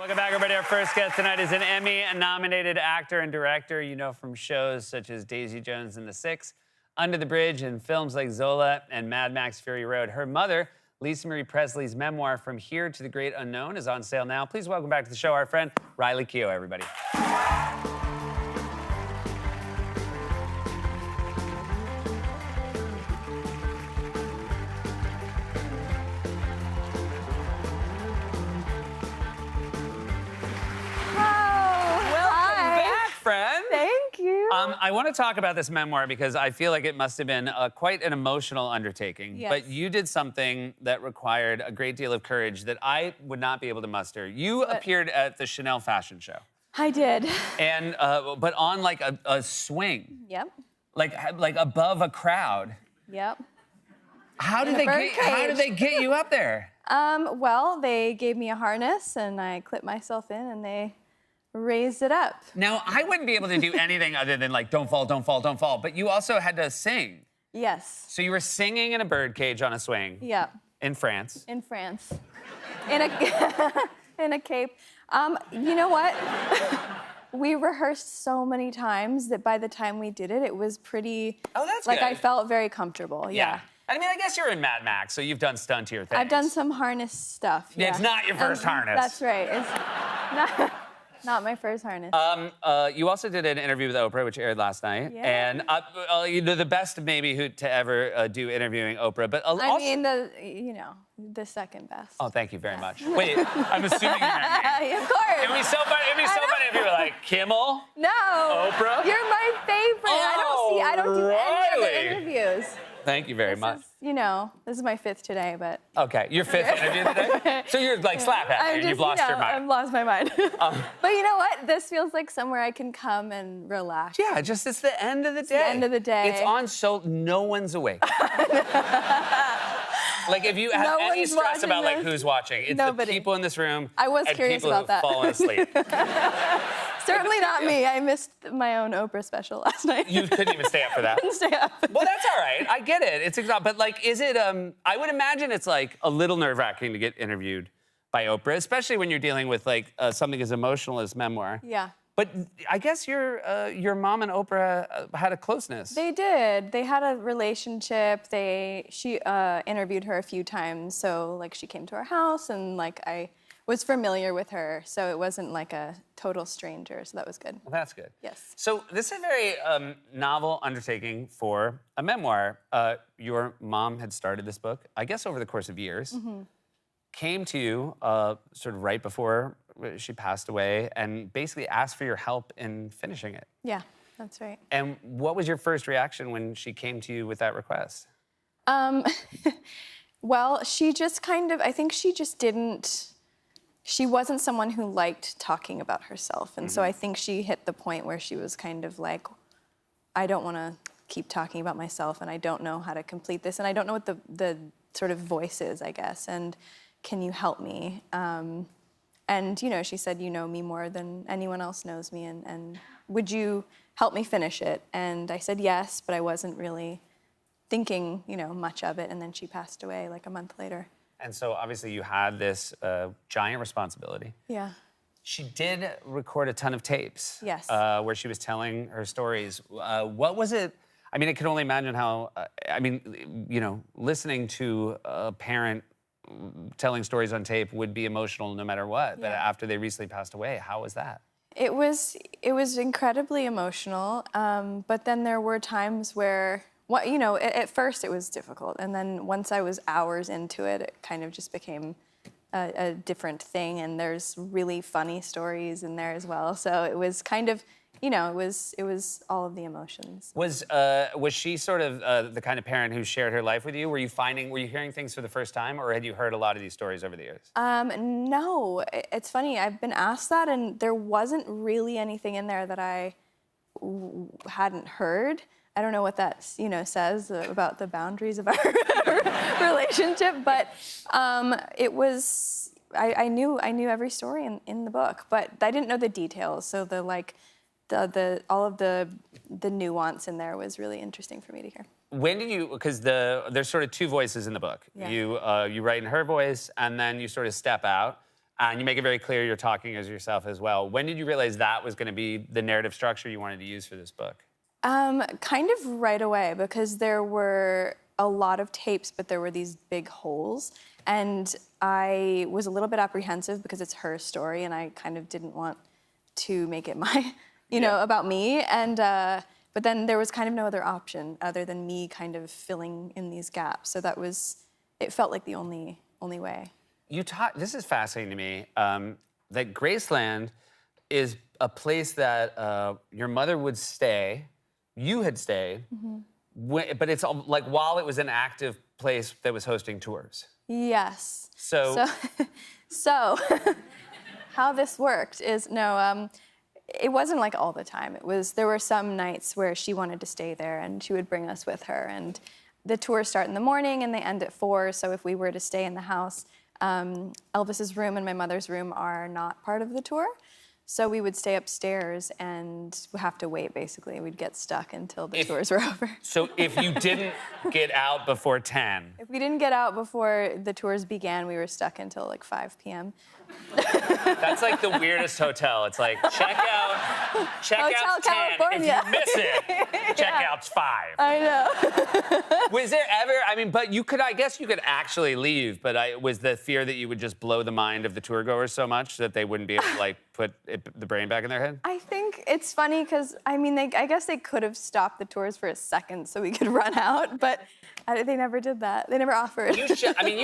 Welcome back, everybody. Our first guest tonight is an Emmy-nominated actor and director you know from shows such as Daisy Jones and the Six, Under the Bridge, and films like Zola and Mad Max Fury Road. Her mother, Lisa Marie Presley's memoir, From Here to the Great Unknown, is on sale now. Please welcome back to the show our friend Riley Keough, everybody. I want to talk about this memoir because I feel like it must have been quite an emotional undertaking. Yes. But you did something that required a great deal of courage that I would not be able to muster. You appeared at the Chanel fashion show. I did. And but on like a swing. Yep. Like above a crowd. Yep. How did they get you up there? Well, they gave me a harness and I clipped myself in and they raised it up. Now, I wouldn't be able to do anything other than like, don't fall, don't fall, don't fall. But you also had to sing. Yes. So you were singing in a birdcage on a swing. Yeah. In France. In France. In a cape. You know what? We rehearsed so many times that by the time we did it, it was pretty... Oh, that's like, good. I felt very comfortable, yeah. I mean, I guess you're in Mad Max, so you've done stuntier things. I've done some harness stuff, yeah. It's not your first harness. That's right. It's not my first harness. You also did an interview with Oprah, which aired last night. Yeah. And you're the best maybe to ever do interviewing Oprah. But I mean, the second best. Oh, thank you very much. Wait, I'm assuming you meant me. Of course. It'd be so funny if you were like, Kimmel? No. Oprah? You're my favorite. I don't do any of the interviews. Thank you very much. This is my fifth today, but... Okay, your fifth interview today? So you're like slap happy and you've lost your mind. I've lost my mind. But you know what? This feels like somewhere I can come and relax. Yeah, just it's the end of the day. It's the end of the day. It's on so no one's awake. Like if you have any stress about like who's watching, it's Nobody. the people in this room. I was and curious people about that. Fallen asleep. Certainly not me. I missed my own Oprah special last night. You couldn't even stay up for that. Couldn't stay up. Well, that's all right. I get it. It's exhausting. But like, is it? I would imagine it's like a little nerve-wracking to get interviewed by Oprah, especially when you're dealing with like something as emotional as memoir. Yeah. But I guess your mom and Oprah had a closeness. They did. They had a relationship. She interviewed her a few times, so like she came to our house, and like I was familiar with her, so it wasn't like a total stranger. So that was good. Well, that's good. Yes. So this is a very novel undertaking for a memoir. Your mom had started this book, I guess, over the course of years. Mm-hmm. Came to you sort of right before she passed away and basically asked for your help in finishing it. Yeah, that's right. And what was your first reaction when she came to you with that request? Well, she just kind of, I think she just didn't, she wasn't someone who liked talking about herself. And so I think she hit the point where she was kind of like, I don't want to keep talking about myself and I don't know how to complete this and I don't know what the sort of voice is, I guess. And can you help me? And, she said, you know me more than anyone else knows me, and would you help me finish it? And I said yes, but I wasn't really thinking, much of it, and then she passed away like a month later. And so obviously you had this giant responsibility. Yeah. She did record a ton of tapes. Yes. Where she was telling her stories. What was it? I mean, I can only imagine how, listening to a parent telling stories on tape would be emotional no matter what. Yeah. But after they recently passed away, how was that? It was incredibly emotional. But then there were times where, at first it was difficult. And then once I was hours into it, it kind of just became a different thing. And there's really funny stories in there as well. So it was kind of, it was all of the emotions. Was she sort of the kind of parent who shared her life with you? Were you hearing things for the first time, or had you heard a lot of these stories over the years? No, it's funny. I've been asked that, and there wasn't really anything in there that I hadn't heard. I don't know what that says about the boundaries of our relationship, but it was. I knew every story in the book, but I didn't know the details. So all of the nuance in there was really interesting for me to hear. When did you? Because there's sort of two voices in the book. Yeah. You write in her voice, and then you sort of step out, And you make it very clear you're talking as yourself as well. When did you realize that was going to be the narrative structure you wanted to use for this book? Kind of right away, because there were a lot of tapes, but there were these big holes. And I was a little bit apprehensive because it's her story, and I kind of didn't want to make it my, about me. And but then there was kind of no other option other than me kind of filling in these gaps. So it felt like the only way. This is fascinating to me, that Graceland is a place that your mother would stay, you had stayed, but it's like while it was an active place that was hosting tours. Yes. So how this worked is, it wasn't like all the time. There were some nights where she wanted to stay there and she would bring us with her. And the tours start in the morning and they end at 4. So if we were to stay in the house, Elvis's room and my mother's room are not part of the tour. So we would stay upstairs and have to wait, basically. We'd get stuck until the tours were over. So if you didn't get out before 10? If we didn't get out before the tours began, we were stuck until like 5 p.m. That's like the weirdest hotel. It's like, checkout's 10. California. If you miss it, checkout's 5. I know. Was there ever, but I guess you could actually leave, but was the fear that you would just blow the mind of the tour goers so much that they wouldn't be able to put the brain back in their head? I think it's funny because, I guess they could have stopped the tours for a second so we could run out, but they never did that. They never offered. You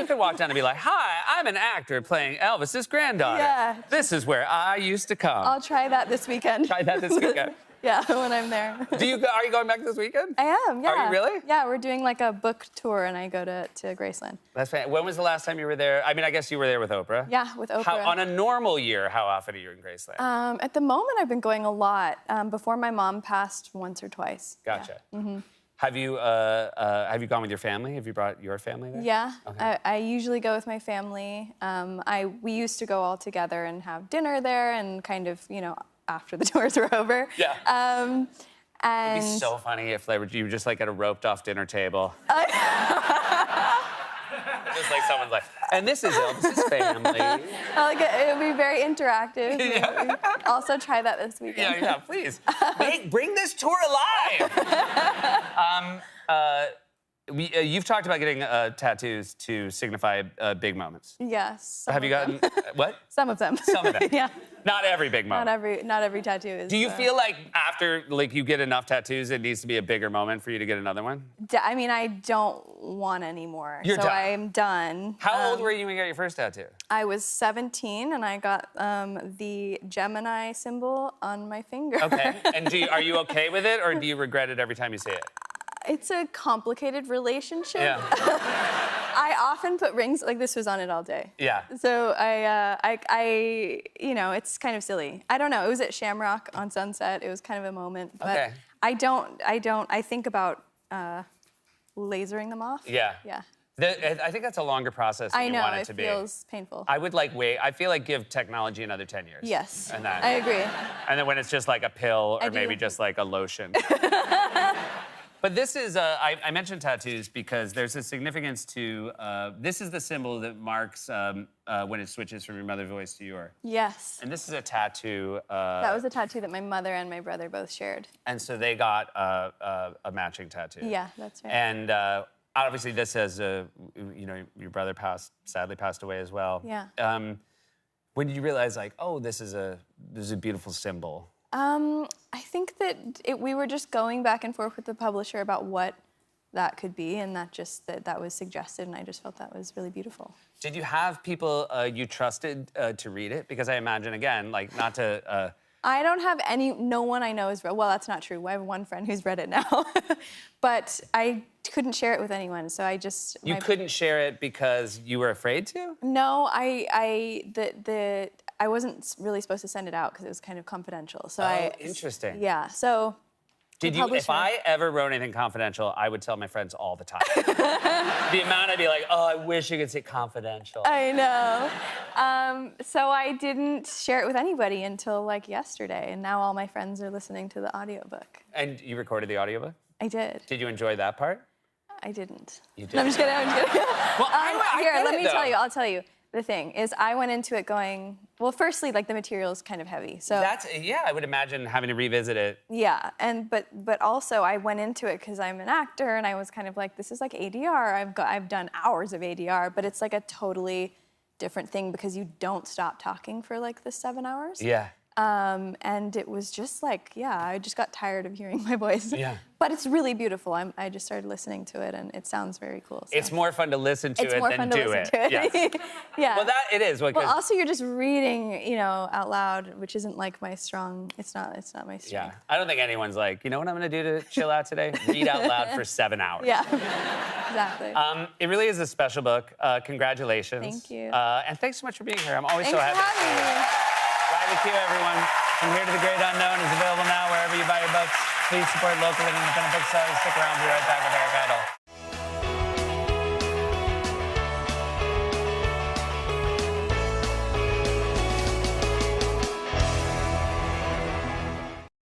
could walk down and be like, hi, I'm an actor playing Elvis's granddaughter. Yeah. This is where I used to come. I'll try that this weekend. Try that this weekend. Yeah, when I'm there. Are you going back this weekend? I am, yeah. Are you really? Yeah, we're doing like a book tour and I go to Graceland. That's fantastic. When was the last time you were there? I guess you were there with Oprah. Yeah, with Oprah. On a normal year, how often are you in Graceland? At the moment, I've been going a lot. Before my mom passed, once or twice. Gotcha. Yeah. Mm-hmm. Have you gone with your family? Have you brought your family there? Yeah, okay. I usually go with my family. We used to go all together and have dinner there and kind of, after the tours were over. Yeah. And it'd be so funny if you were just like at a roped-off dinner table. Just like someone's like, and this is Elvis's family. It would be very interactive. Yeah. Also try that this weekend. Yeah, please. Bring this tour alive. You've talked about getting tattoos to signify big moments. Yes. Have you gotten what? Some of them. Some of them. Yeah. Not every big moment. Not every tattoo is. Do you feel like after you get enough tattoos, it needs to be a bigger moment for you to get another one? I don't want any more. You're done. I am done. How old were you when you got your first tattoo? I was 17 and I got the Gemini symbol on my finger. Okay. And are you okay with it, or do you regret it every time you see it? It's a complicated relationship. Yeah. I often put rings, this was on it all day. Yeah. So it's kind of silly. I don't know, it was at Shamrock on Sunset. It was kind of a moment, but okay. I think about lasering them off. Yeah. Yeah. I think that's a longer process than you want it to be. I know, it feels painful. I would wait. I feel like give technology another 10 years. Yes, and then, I agree. And then when it's just like a pill or maybe just like a lotion. But this is, I mentioned tattoos because there's a significance to, this is the symbol that marks when it switches from your mother's voice to your. Yes. And this is a tattoo. That was a tattoo that my mother and my brother both shared. And so they got a matching tattoo. Yeah, that's right. And obviously this says, your brother sadly passed away as well. Yeah. When did you realize this is a beautiful symbol? I think that we were just going back and forth with the publisher about what that could be, and that was suggested, and I just felt that was really beautiful. Did you have people you trusted to read it? Because I imagine, again, not to... I don't have no one I know has read. Well, that's not true. I have one friend who's read it now, but I couldn't share it with anyone. So I just you couldn't share it because you were afraid to? No, I wasn't really supposed to send it out because it was kind of confidential. So interesting. Yeah. So. If I ever wrote anything confidential, I would tell my friends all the time. The amount I'd be like, I wish you could say confidential. I know. So I didn't share it with anybody until yesterday, and now all my friends are listening to the audiobook. And you recorded the audiobook? I did. Did you enjoy that part? I didn't. You did. No, I'm just kidding. Well, Let me tell you. I'll tell you. the thing is I went into it going, well, firstly, like the material is kind of heavy. So Yeah, I would imagine having to revisit it. yeah, and but also I went into it because I'm an actor and I was kind of like, this is like ADR. I've done hours of ADR, but it's like a totally different thing because you don't stop talking for like the 7 hours. Yeah. And it was just like, yeah, I just got tired of hearing my voice. Yeah. But it's really beautiful. I just started listening to it, and it sounds very cool. So. It's more fun to listen to It's it more than fun to do listen it. to it. Yes. Yeah. Well, that it is. Well, Because, also you're just reading, out loud, which isn't like my strong. It's not my strength. yeah, I don't think anyone's like, you know what I'm gonna do to chill out today? Read out loud for 7 hours. Yeah. Exactly. It really is a special book. Congratulations. Thank you. And thanks so much for being here. I'm always Thanks so happy for to see you. having me. Riley Q, everyone. From Here to the Great Unknown is available now wherever you buy your books. Please support local and independent booksellers. Stick around. We'll be right back with Eric Idle.